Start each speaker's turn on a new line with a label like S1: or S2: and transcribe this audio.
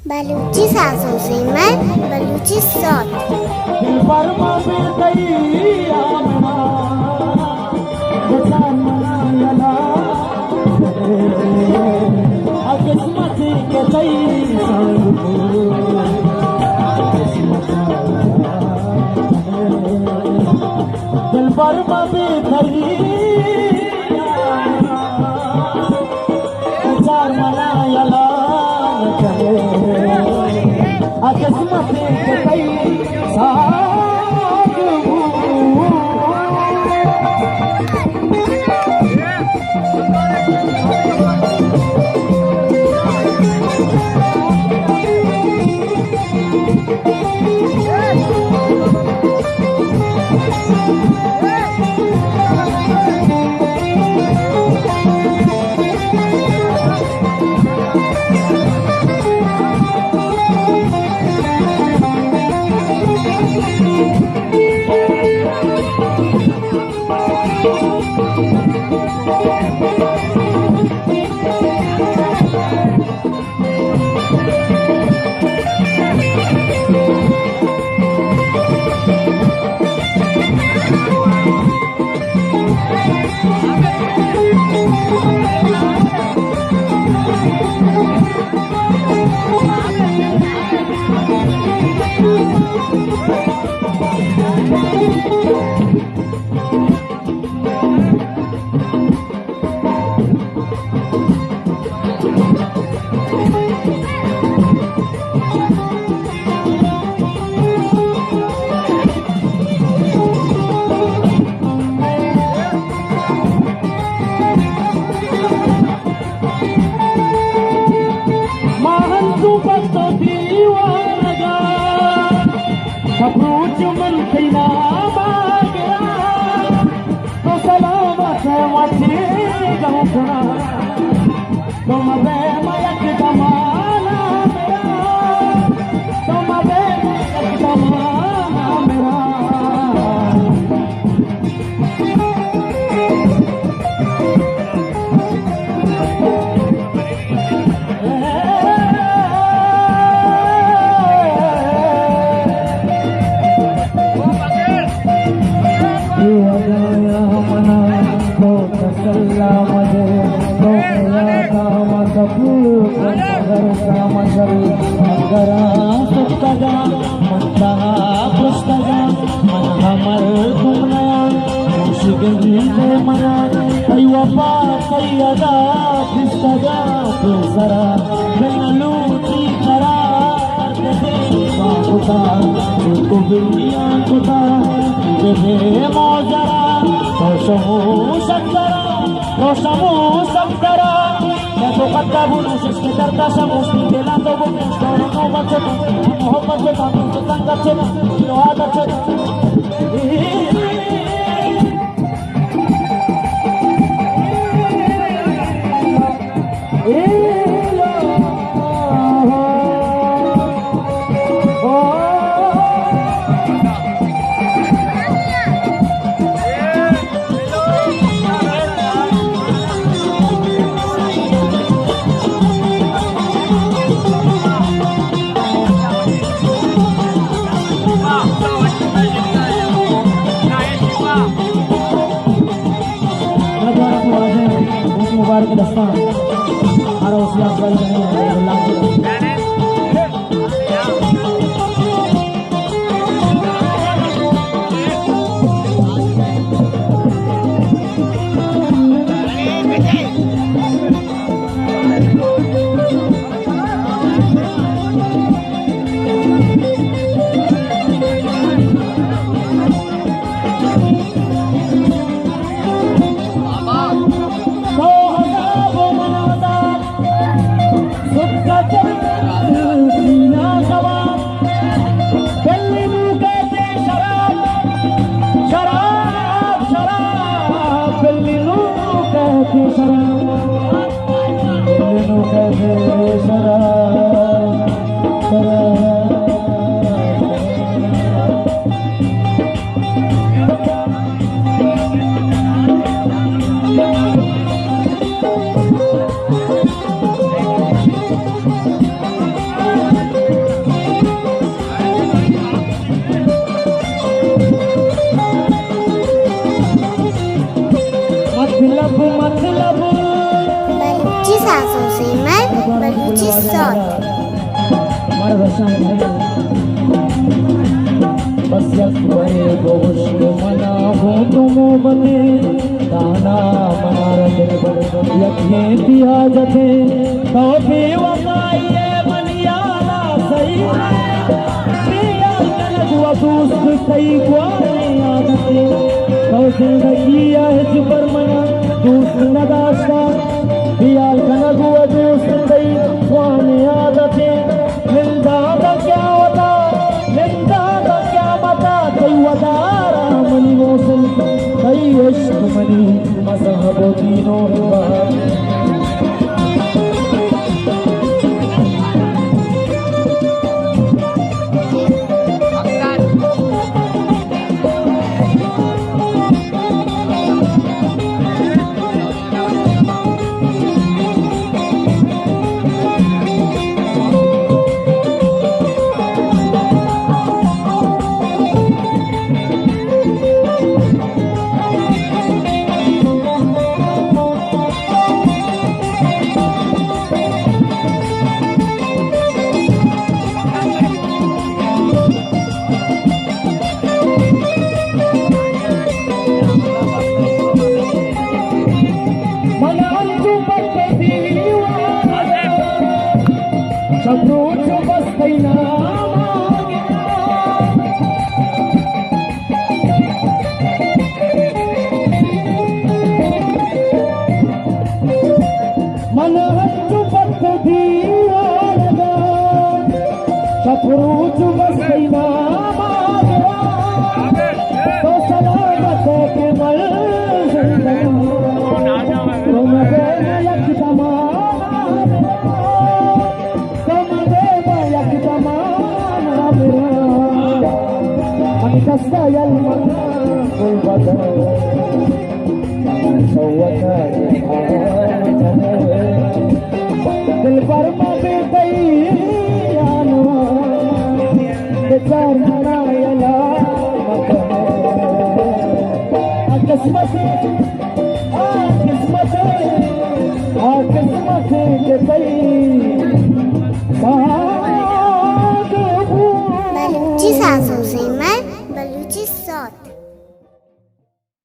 S1: बलूची सासों से मैं बलूची सौत
S2: दिल पर माफी कई आमना बचा मनायला किस्मत के कई दिल पर माफी कई बचा मनायला किस्मत के कई मन खैना बागरा तो सलामत मचे गहुना तुम बे मयक दमाना मेरा तुम बे मयक दमाना मेरा बस यकबरे गोश मना हो तुम बने दाना मनार दिल बड़ यखे दिया जथे तो भी वकाइए बनियाला सही दिया कनक वदूस कई ग्वाने आदते तो जिंदगी है पर मना दूस नदाशा दिया कनक वदूस कई ग्वाने आदते मिलदा क्या होता मिलदा क्या बता कई वदारा मनी मौसम कई इश्क मनी मजहब दीनो saya mengul badan दिल पर मापे तैयानो बेचार मनायला किस्मत